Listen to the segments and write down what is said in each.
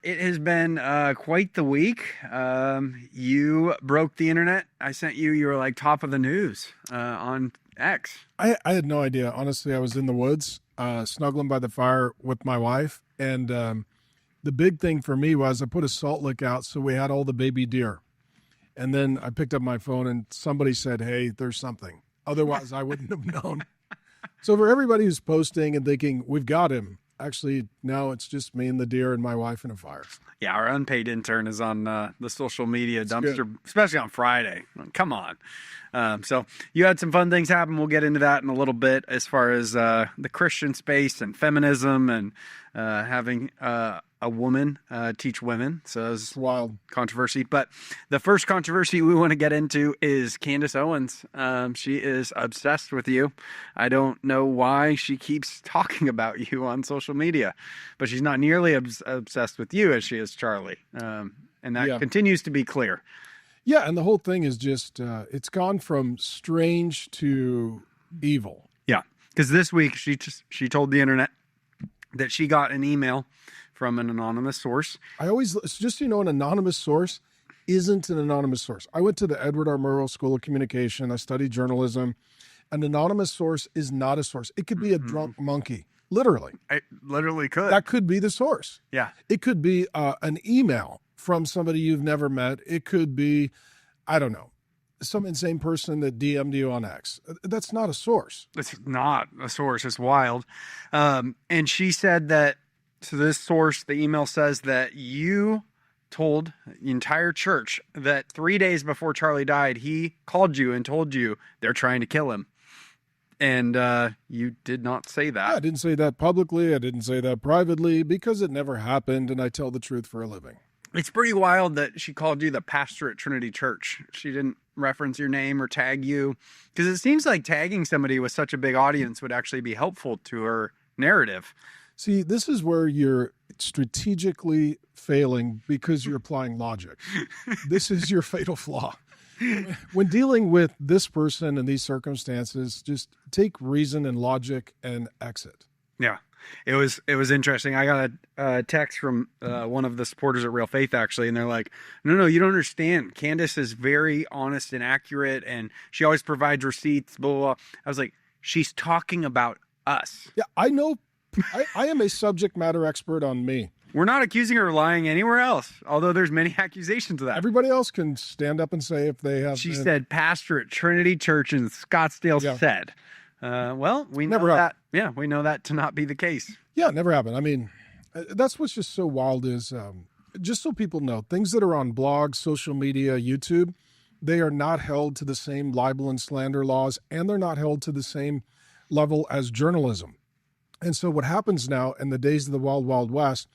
It has been quite the week. You broke the internet. I sent you. You were like top of the news on X. I had no idea. Honestly, I was in the woods, snuggling by the fire with my wife. And the big thing for me was I put a salt lick out, so we had all the baby deer. And then I picked up my phone and somebody said, "Hey, there's something." Otherwise, I wouldn't have known. So for everybody who's posting and thinking, we've got him, actually, now it's just me and the deer and my wife in a fire. Yeah, our unpaid intern is on the social media dumpster, good. especially on Friday. Come on. So you had some fun things happen. We'll get into that in a little bit as far as the Christian space and feminism and having a woman teach women. So it's Wild. controversy. But the first controversy we want to get into is Candace Owens. She is obsessed with you. I don't know why she keeps talking about you on social media, but she's not nearly obsessed with you as she is Charlie. And that continues to be clear. Yeah, and the whole thing is just, it's gone from strange to evil. Yeah, because this week she told the internet that she got an email from an anonymous source. Just so you know, an anonymous source isn't an anonymous source. I went to the Edward R. Murrow School of Communication. I studied journalism. An anonymous source is not a source. It could be a drunk monkey, literally. It literally could. That could be the source. Yeah. It could be an email from somebody you've never met. It could be, I don't know, some insane person that DM'd you on X. That's not a source. It's not a source. It's wild. And she said that, so this source, the email says that you told the entire church that 3 days before Charlie died, he called you and told you they're trying to kill him. And you did not say that. Yeah, I didn't say that publicly. I didn't say that privately because it never happened, and I tell the truth for a living. It's pretty wild that she called you the pastor at Trinity Church. She didn't reference your name or tag you, because it seems like tagging somebody with such a big audience would actually be helpful to her narrative. See, this is where you're strategically failing because you're applying logic. This is your fatal flaw. When dealing with this person in these circumstances, just take reason and logic and exit. Yeah. It was interesting. I got a text from one of the supporters at Real Faith, actually, and they're like, no, you don't understand. Candace is very honest and accurate, and she always provides receipts, blah, blah, blah. I was like, she's talking about us. Yeah, I know. I am a subject matter expert on me. We're not accusing her of lying anywhere else, although there's many accusations of that. Everybody else can stand up and say if they have. She said pastor at Trinity Church in Scottsdale said. Well, we know that. Yeah, we know that to not be the case. Yeah, it never happened. I mean, that's what's just so wild is, just so people know, things that are on blogs, social media, YouTube, they are not held to the same libel and slander laws, and they're not held to the same level as journalism. And so what happens now in the days of the Wild Wild West,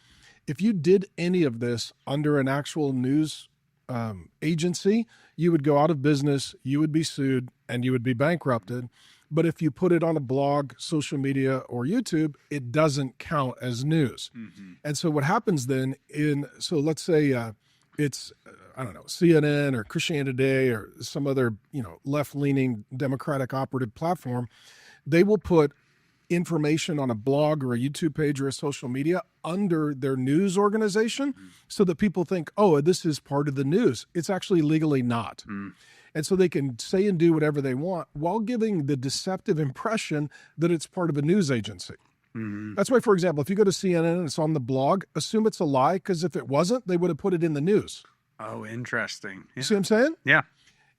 if you did any of this under an actual news agency, you would go out of business, you would be sued, and you would be bankrupted. But if you put it on a blog, social media, or YouTube, it doesn't count as news. Mm-hmm. And so what happens then so let's say it's, I don't know, CNN or Christianity Today or some other, left-leaning Democratic operative platform, they will put information on a blog or a YouTube page or a social media under their news organization so that people think, oh, this is part of the news. It's actually legally not. And so they can say and do whatever they want while giving the deceptive impression that it's part of a news agency. That's why, for example, if you go to CNN and it's on the blog, assume it's a lie, because if it wasn't, they would have put it in the news. Oh, interesting. Yeah. See what I'm saying? Yeah.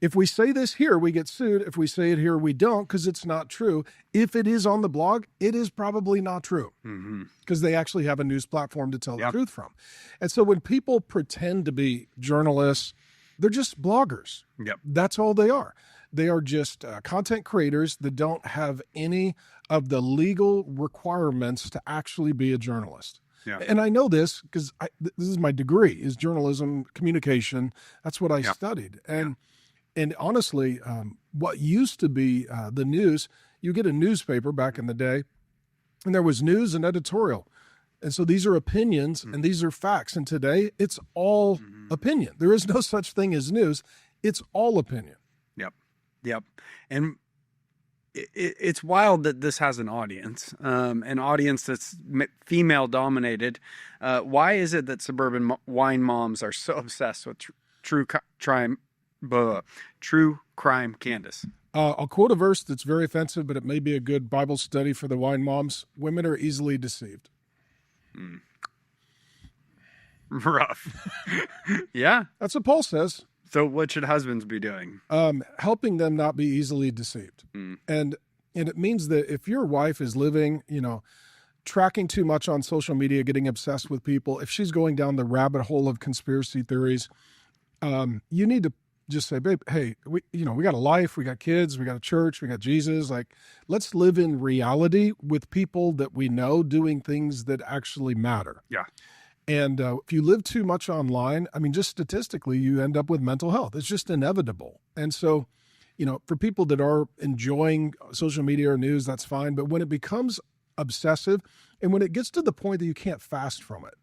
If we say this here, we get sued. If we say it here, we don't, because it's not true. If it is on the blog, it is probably not true, because they actually have a news platform to tell the truth from. And so when people pretend to be journalists, they're just bloggers. Yep. That's all they are. They are just content creators that don't have any of the legal requirements to actually be a journalist. Yeah. And I know this because this is my degree, is journalism, communication. That's what I studied. And honestly, what used to be the news, you get a newspaper back in the day, and there was news and editorial. And so these are opinions and these are facts. And today it's all opinion. There is no such thing as news. It's all opinion. Yep. And it's wild that this has an audience that's female dominated. Why is it that suburban wine moms are so obsessed with true crime, true crime, Candace? I'll quote a verse that's very offensive, but it may be a good Bible study for the wine moms. Women are easily deceived. Rough. Yeah. That's what Paul says. So what should husbands be doing? Helping them not be easily deceived. And it means that if your wife is living, tracking too much on social media, getting obsessed with people, if she's going down the rabbit hole of conspiracy theories, you need to just say, babe, hey, we got a life, we got kids, we got a church, we got Jesus. Like, let's live in reality with people that we know doing things that actually matter. Yeah. And if you live too much online, I mean, just statistically, you end up with mental health. It's just inevitable. And so, for people that are enjoying social media or news, that's fine. But when it becomes obsessive and when it gets to the point that you can't fast from it.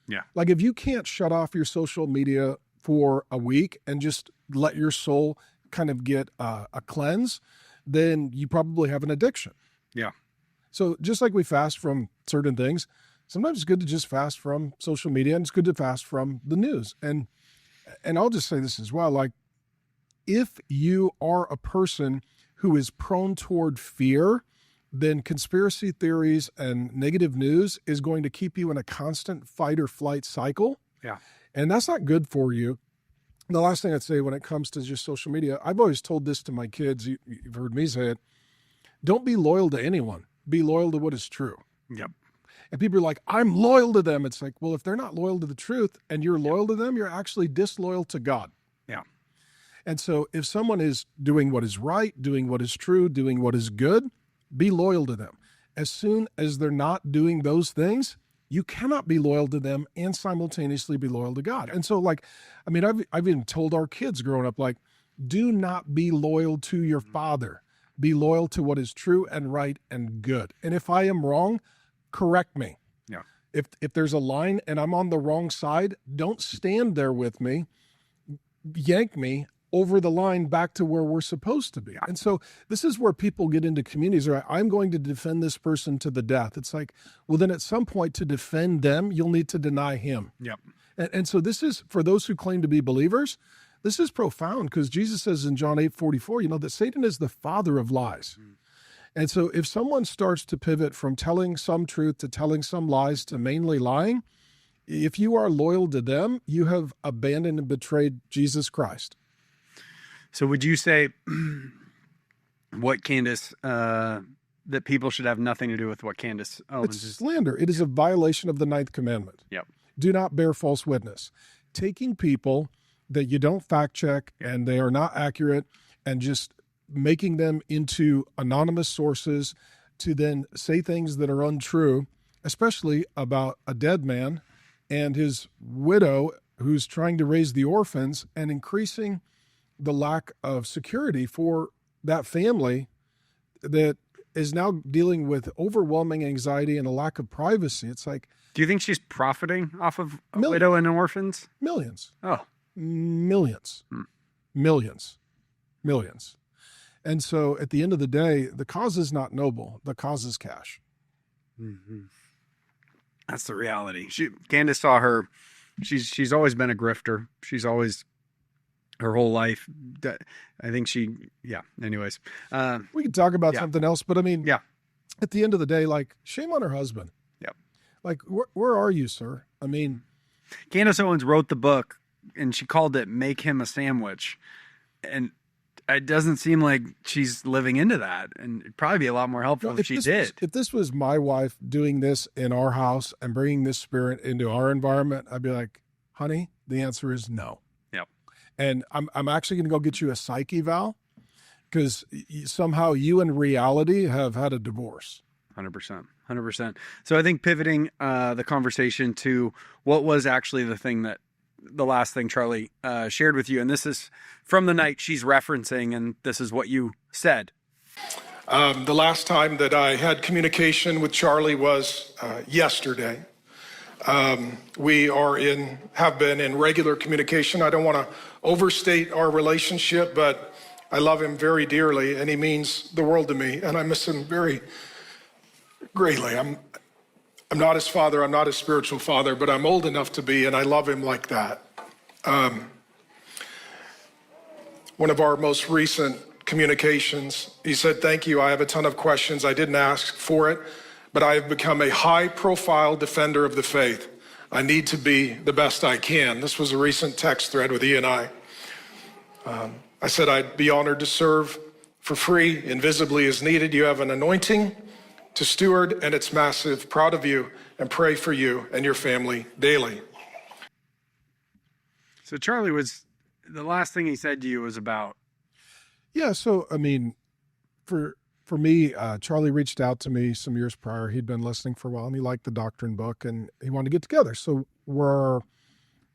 Yeah. Like if you can't shut off your social media for a week and just let your soul kind of get a cleanse, then you probably have an addiction. Yeah. So just like we fast from certain things, sometimes it's good to just fast from social media, and it's good to fast from the news. And I'll just say this as well, like if you are a person who is prone toward fear, then conspiracy theories and negative news is going to keep you in a constant fight or flight cycle. Yeah. And that's not good for you. The last thing I'd say when it comes to just social media, I've always told this to my kids, you've heard me say it, don't be loyal to anyone. Be loyal to what is true. Yep. And people are like, I'm loyal to them. It's like, well, if they're not loyal to the truth and you're loyal to them, you're actually disloyal to God. Yeah. And so if someone is doing what is right, doing what is true, doing what is good, be loyal to them. As soon as they're not doing those things, you cannot be loyal to them and simultaneously be loyal to God. And so I've even told our kids growing up, like, do not be loyal to your father. Be loyal to what is true and right and good. And if I am wrong, correct me. Yeah. If there's a line and I'm on the wrong side, don't stand there with me, yank me over the line back to where we're supposed to be. And so this is where people get into communities, right? I'm going to defend this person to the death. It's like, well, then at some point to defend them, you'll need to deny him. Yep. And so this is, for those who claim to be believers, this is profound because Jesus says in John 8:44, that Satan is the father of lies. And so if someone starts to pivot from telling some truth to telling some lies to mainly lying, if you are loyal to them, you have abandoned and betrayed Jesus Christ. So would you say what Candace, that people should have nothing to do with what Candace Owens It's slander. It is a violation of the 9th commandment. Yep. Do not bear false witness. Taking people that you don't fact check and they are not accurate and just making them into anonymous sources to then say things that are untrue, especially about a dead man and his widow who's trying to raise the orphans and increasing the lack of security for that family that is now dealing with overwhelming anxiety and a lack of privacy. It's like, do you think she's profiting off of a Millions. widow and orphans? Millions. Oh, Millions. Millions. Millions. And so at the end of the day, the cause is not noble. The cause is cash. Mm-hmm. That's the reality. Candace saw her. She's always been a grifter. She's always, her whole life. I think anyways. We could talk about something else, but I mean, at the end of the day, like, shame on her husband. Yep. Like, where are you, sir? I mean, Candace Owens wrote the book and she called it Make Him a Sandwich. And it doesn't seem like she's living into that. And it'd probably be a lot more helpful if she did. If this was my wife doing this in our house and bringing this spirit into our environment, I'd be like, honey, the answer is no. Yep. And I'm actually going to go get you a psych eval because somehow you in reality have had a divorce. 100%. So I think pivoting the conversation to what was actually the last thing Charlie shared with you, and this is from the night she's referencing, and this is what you said. The last time that I had communication with Charlie was yesterday. We have been in regular communication. I don't want to overstate our relationship, but I love him very dearly, and he means the world to me, and I miss him very greatly. I'm not his father, I'm not his spiritual father, but I'm old enough to be, and I love him like that. One of our most recent communications, he said, "Thank you, I have a ton of questions. I didn't ask for it, but I have become a high-profile defender of the faith. I need to be the best I can." This was a recent text thread with he and I. I said, "I'd be honored to serve for free, invisibly as needed. You have an anointing to steward, and it's massive. Proud of you, and pray for you and your family daily." So Charlie was, the last thing he said to you was about. Yeah, so I mean, for me, Charlie reached out to me some years prior. He'd been listening for a while, and he liked the doctrine book, and he wanted to get together. So our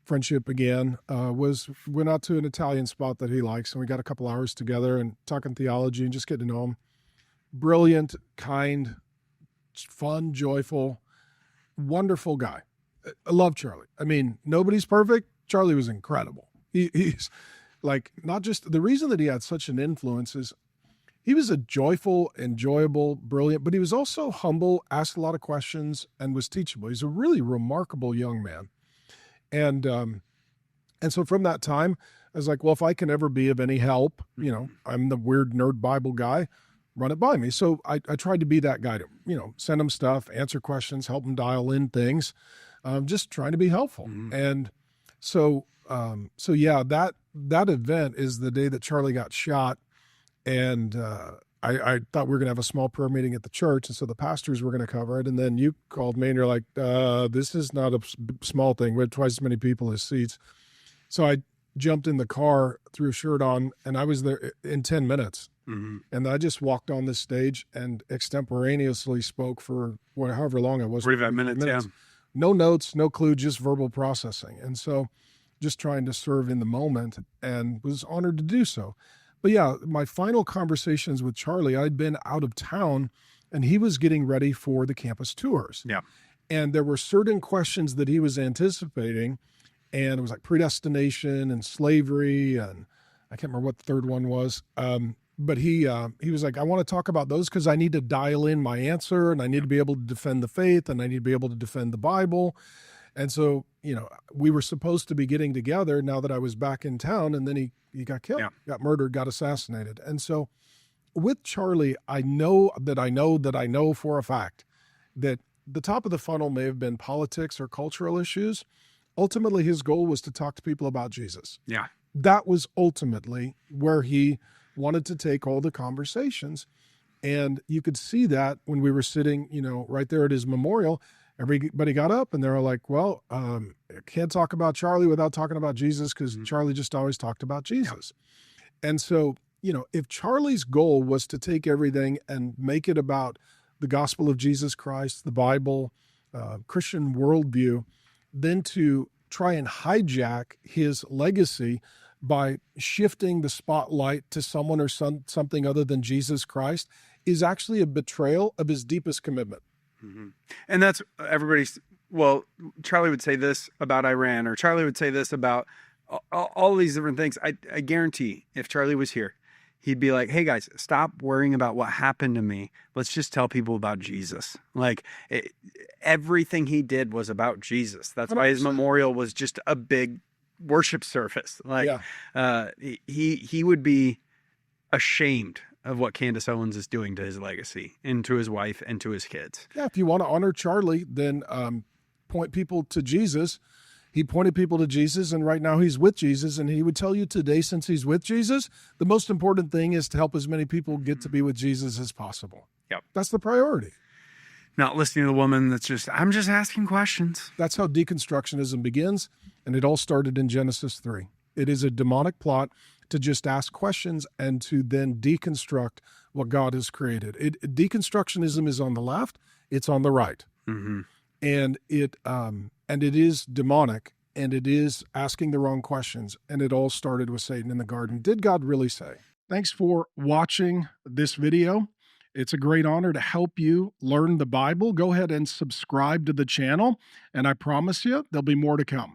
friendship began. Went out to an Italian spot that he likes, and we got a couple hours together and talking theology and just getting to know him. Brilliant, kind, fun, joyful, wonderful guy. I love Charlie. I mean, nobody's perfect. Charlie was incredible. He's like, not just the reason that he had such an influence is he was a joyful, enjoyable, brilliant, but he was also humble, asked a lot of questions, and was teachable. He's a really remarkable young man. And so from that time, I was like, well, if I can ever be of any help, you know, I'm the weird nerd Bible guy, run it by me. So I tried to be that guy to, you know, send him stuff, answer questions, help him dial in things, just trying to be helpful. And so yeah, that event is the day that Charlie got shot. And I thought we were going to have a small prayer meeting at the church. And so the pastors were going to cover it. And then you called me and you're like, this is not a small thing. We had twice as many people as seats. So I jumped in the car, threw a shirt on, and I was there in 10 minutes. And I just walked on this stage and extemporaneously spoke for however long it was. 45 minutes, yeah. No notes, no clue, just verbal processing. And so just trying to serve in the moment, and was honored to do so. But yeah, my final conversations with Charlie, I'd been out of town and he was getting ready for the campus tours. Yeah. And there were certain questions that he was anticipating, and it was like predestination and slavery, and I can't remember what the third one was. But he was like, I want to talk about those because I need to dial in my answer, and I need to be able to defend the faith, and I need to be able to defend the Bible. And so, you know, we were supposed to be getting together now that I was back in town, and then he got killed, got murdered, got assassinated. And so with Charlie, I know for a fact that the top of the funnel may have been politics or cultural issues. Ultimately, his goal was to talk to people about Jesus. Yeah. That was ultimately where he wanted to take all the conversations. And you could see that when we were sitting, you know, right there at his memorial. Everybody got up and they were like, well, I can't talk about Charlie without talking about Jesus, because Charlie just always talked about Jesus. And so, you know, if Charlie's goal was to take everything and make it about the gospel of Jesus Christ, the Bible, Christian worldview, then to try and hijack his legacy by shifting the spotlight to someone or something other than Jesus Christ is actually a betrayal of his deepest commitment. And that's everybody's. Well, Charlie would say this about Iran, or Charlie would say this about all these different things. I guarantee if Charlie was here, he'd be like, hey guys, stop worrying about what happened to me. Let's just tell people about Jesus. Like everything he did was about Jesus. That's why his memorial was just a big worship service. Like he would be ashamed of what Candace Owens is doing to his legacy and to his wife and to his kids. Yeah, if you want to honor Charlie, then point people to Jesus. He pointed people to Jesus, and right now he's with Jesus, and he would tell you today, since he's with Jesus, the most important thing is to help as many people get to be with Jesus as possible. Yep. That's the priority. Not listening to the woman that's just, I'm just asking questions. That's how deconstructionism begins, and it all started in Genesis 3. It is a demonic plot to just ask questions and to then deconstruct what God has created. Deconstructionism is on the left, it's on the right. And it is demonic, and it is asking the wrong questions. And it all started with Satan in the garden. Did God really say? Thanks for watching this video. It's a great honor to help you learn the Bible. Go ahead and subscribe to the channel, and I promise you there'll be more to come.